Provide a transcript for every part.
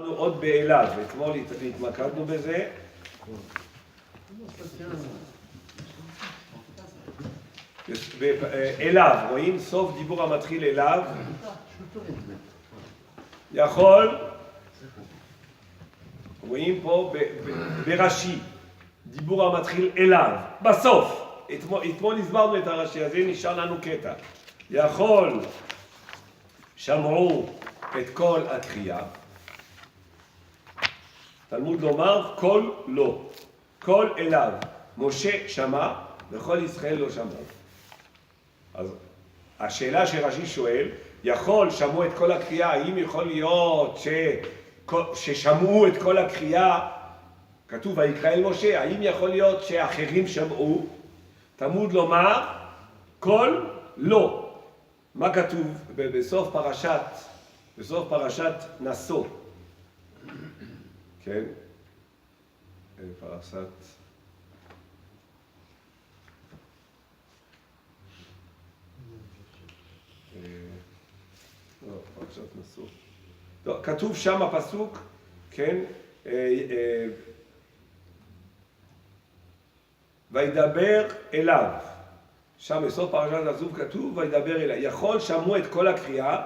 עוד באליו, אתמול התמקדנו בזה. אליו, רואים סוף דיבור המתחיל אליו, יכול, רואים פה ברש"י, דיבור המתחיל אליו, בסוף, אתמול הסברנו את הרש"י הזה, נשאר לנו קטע, יכול, שמעו את כל הקריאה, תלמוד לומר, כל לא, כל אליו, משה שמע וכל ישראל לא שמעו. אז השאלה שרש"י שואל, יכול שמעו את כל הקריאה, האם יכול להיות ששמעו את כל הקריאה, כתוב ויקרא אל משה, האם יכול להיות שאחרים שמעו? תלמוד לומר, כל לא. מה כתוב בסוף פרשת נשוא? כן? פרשת נשוא. כתוב שם הפסוק, כן? וידבר אליו. שם בסוף פרשת נשוא כתוב וידבר אליו. יכול שמעו את כל הקריאה,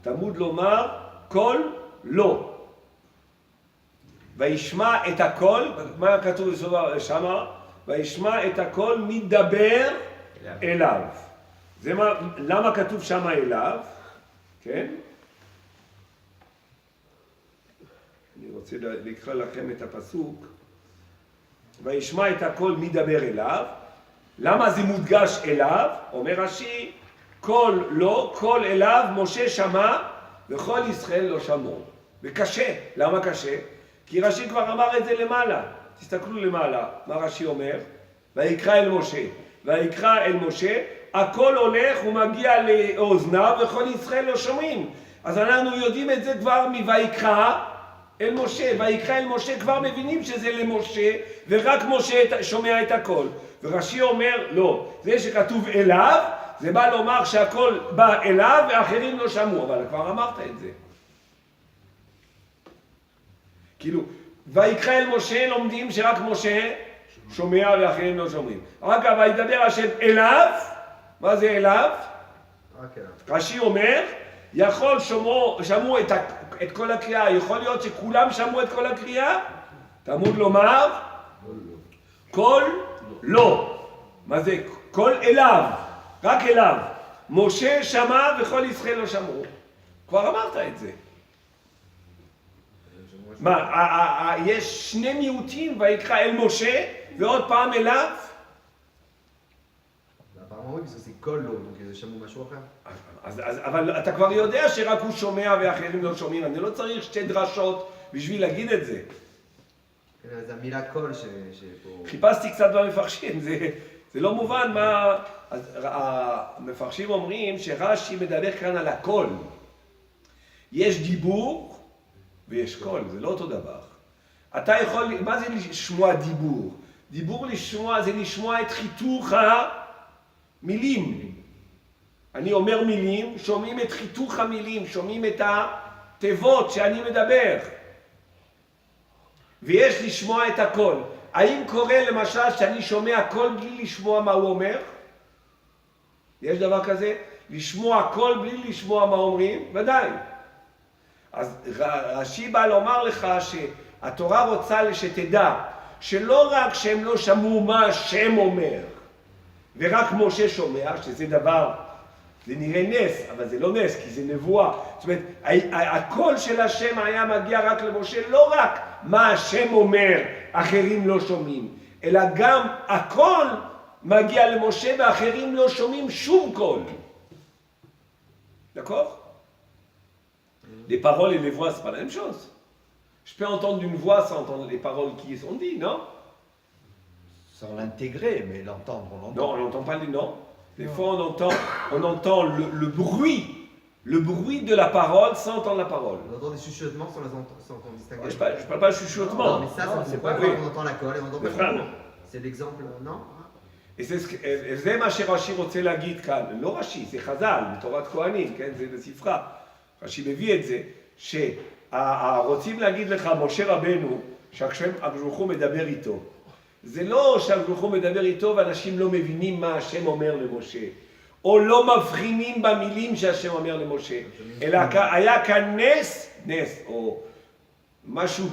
תלמוד לומר כל לא. וישמע את הכל, מה כתוב שם? וישמע את הכל מדבר אליו. זה למה כתוב שם אליו? כן? אני רוצה לקרוא לכם את הפסוק. וישמע את הכל מדבר אליו. למה זה מודגש אליו? אומר רש"י, כל לא, כל אליו, משה שמע וכל ישראל לא שמעו. וקשה. למה קשה? כי רש"י כבר אמר את זה למעלה. תסתכלו למעלה, מה רש"י אומר? ויקרא אל משה. ויקרא אל משה, הכל הולך ומגיע לאוזניו וכל ישראל לא שומעים. אז אנחנו יודעים את זה כבר מויקרא אל משה. ויקרא אל משה כבר מבינים שזה למשה, ורק משה שומע את הכל. ורש"י אומר, לא, זה שכתוב אליו, זה בא לומר שהכל בא אליו ואחרים לא שמעו. אבל כבר אמרת את זה. כאילו, ויקרא אל משה לומדים שרק משה שומע ואחרים לא שומעים. אגב, וידבר השם אליו, מה זה אליו? רש"י אומר, יכול שמעו את כל הקריאה, יכול להיות שכולם שמעו את כל הקריאה? תלמוד לומר, כל לא. מה זה? כל אליו, רק אליו. משה שמע וכל ישראל לא שמעו. כבר אמרת את זה. מה, יש שני מיעוטים ויקרא אל משה ועוד פעם אליו? הפעם זה כל לא, כי זה שמעו משהו אחר. אבל אתה כבר יודע שרק הוא שומע ואחרים לא שומעים, אני לא צריך שתי דרשות בשביל להגיד את זה. כן, אז המילה כל שפה... חיפשתי קצת במפרשים, זה לא מובן מה... המפרשים אומרים שרש"י מדבר כאן על הכל. יש דיבור ויש קול, זה לא אותו דבר. אתה יכול, מה זה לשמוע דיבור? דיבור לשמוע זה לשמוע את חיתוך המילים. אני אומר מילים, שומעים את חיתוך המילים, שומעים את התיבות שאני מדבר. ויש לשמוע את הכל. האם קורה למשל שאני שומע קול בלי לשמוע מה הוא אומר? יש דבר כזה? לשמוע קול בלי לשמוע מה אומרים? ודאי. אז רש"י בא לומר לך שהתורה רוצה שתדע שלא רק שהם לא שמעו מה השם אומר ורק משה שומע, שזה דבר, זה נראה נס, אבל זה לא נס כי זה נבואה. זאת אומרת, הקול של השם היה מגיע רק למשה, לא רק מה השם אומר אחרים לא שומעים, אלא גם הקול מגיע למשה ואחרים לא שומעים שום קול. d'accord? Les paroles et les voix, c'est pas la même chose. Je peux entendre une voix sans entendre les paroles qui sont dites, non? Sans l'intégrer, mais l'entendre, on l'entend. Non, on n'entend pas les noms. Des fois, on entend le bruit de la parole sans entendre la parole. On entend des chuchotements sans entendre distinguer. Je parle pas de chuchotement. Non, mais ça c'est pas oui. quand on entend la colle et on entend pas בכלל. le mot. C'est l'exemple, non? וזה מה שרש"י רוצה להגיד כאן. לא רש"י, זה חז"ל, בתורת כהנים, כן? זה בספרה. רש"י מביא את זה, רוצים להגיד לך, משה רבנו, שהשם הקדוש ברוך הוא מדבר איתו. זה לא שהקדוש ברוך הוא מדבר איתו ואנשים לא מבינים מה השם אומר למשה, או לא מבחינים במילים שהשם אומר למשה, אלא היה כאן נס, או משהו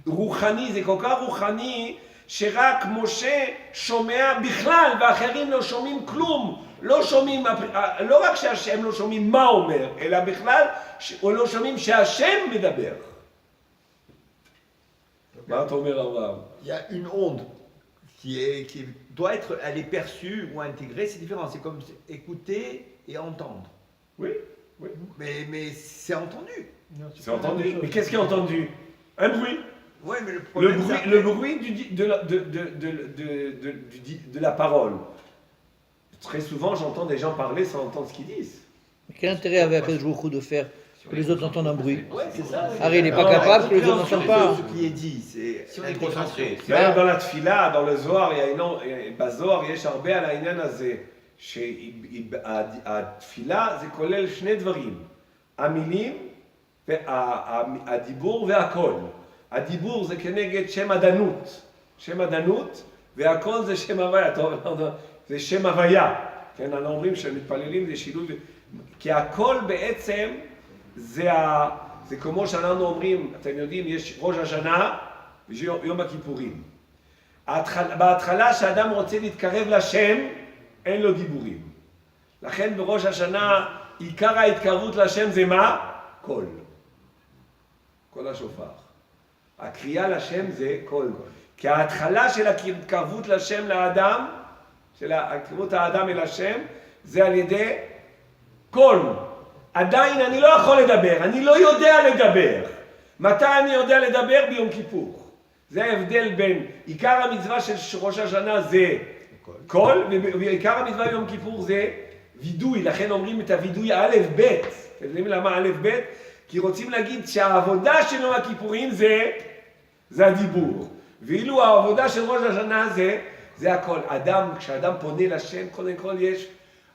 רוחני, זה כל כך רוחני, שרק משה שומע בכלל, ואחרים לא שומעים כלום. לא שומעים, לא רק שהשם לא שומעים מה אומר, אלא בכלל, או לא שומעים שהשם מדבר. מה אתה אומר, אברהם? Il y a une onde qui doit être, elle est perçue ou intégrée, c'est différent. C'est comme écouter et entendre. Oui, oui. Mais c'est entendu. C'est entendu. Mais qu'est-ce qui est entendu? Un bruit. Ouais, mais le problème, Le bruit de la parole. Très souvent, j'entends des gens parler sans entendre ce qu'ils disent. Mais quel intérêt avait Akadosh Baruch Hu de faire que les autres entendent un bruit? Ouais, c'est ça. Harry, il n'est pas capable que les autres n'entendent pas. Ce qui est dit, c'est Si on est concentré. D'ailleurs, dans la tfila, dans le Zohar, בזוהר יש הרבה על העניין הזה, שהתפילה זה כולל שני דברים, המילים, הדיבור והקול. הדיבור זה כנגד שם עדנות, והקול זה שם הוויה, זה שם הוויה. כן, אנחנו אומרים שמתפללים זה שילוב, כי הקול בעצם זה כמו שאנחנו אומרים, אתם יודעים, יש ראש השנה ויום הכיפורים. בהתחלה שאדם רוצה להתקרב לשם, אין לו דיבורים. לכן בראש השנה, עיקר ההתקרבות לשם זה מה? קול. קול השופר. הקריאה לשם זה קול. כי ההתחלה של ההתקרבות לשם לאדם, של ההתקרבות האדם אל השם, זה על ידי קול. עדיין אני לא יכול לדבר, אני לא יודע לדבר. מתי אני יודע לדבר? ביום כיפור. זה ההבדל בין עיקר המצווה של ראש השנה זה קול, ועיקר המצווה ביום כיפור זה וידוי. לכן אומרים את הוידוי א' ב'. אתם יודעים למה א' ב'? כי רוצים להגיד שהעבודה של יום הכיפורים זה הדיבור. ואילו העבודה של ראש השנה זה הכל. כשאדם פונה לשם, קודם כל יש,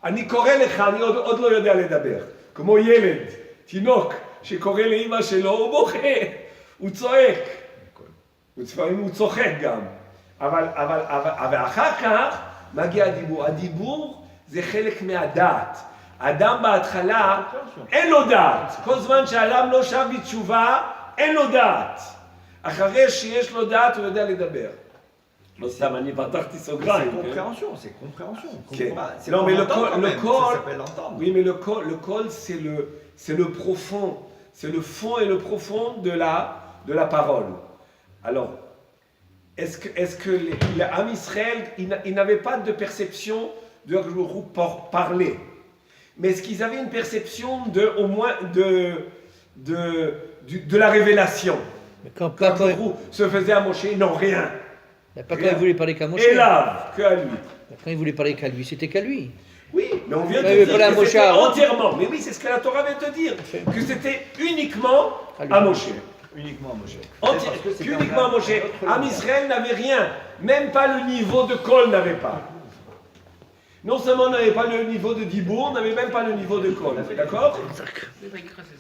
אני קורא לך, אני עוד לא יודע לדבר. כמו ילד, תינוק, שקורא לאמא שלו, הוא בוכה, הוא צועק. לפעמים הוא צוחק גם. אבל אחר כך מגיע הדיבור. הדיבור זה חלק מהדעת. האדם בהתחלה אין לו דעת. כל זמן שהאדם לא שב בתשובה, אין לו דעת. אחרי שיש לו דעת הוא יודע לדבר. לא סתם, אני פתחתי סוגריים. C'est compréhension. Non, mais le col, oui, mais le col, c'est le profond, c'est le fond et le profond de la parole. Alors, est-ce que l'âme Israël, ils n'avaient pas de perception de parler, mais est-ce qu'ils avaient une perception au moins de la révélation? Mais quand se faisait à Moshe, non, rien. Pas quand il voulait parler qu'à Moshe. Et là, que à lui. Quand il voulait parler qu'à lui, c'était qu'à lui. Oui, mais on vient de il dire parlait à que Moshe c'était avant. entièrement. Mais oui, c'est ce que la Torah vient de te dire. Que c'était uniquement à Moshe. Uniquement à Moshe. Uniquement à Moshe. Am Israël n'avait rien. Même pas le niveau de Kol n'avait pas. Non seulement on n'avait pas le niveau de Dibour, on n'avait même pas le niveau de Kol. D'accord?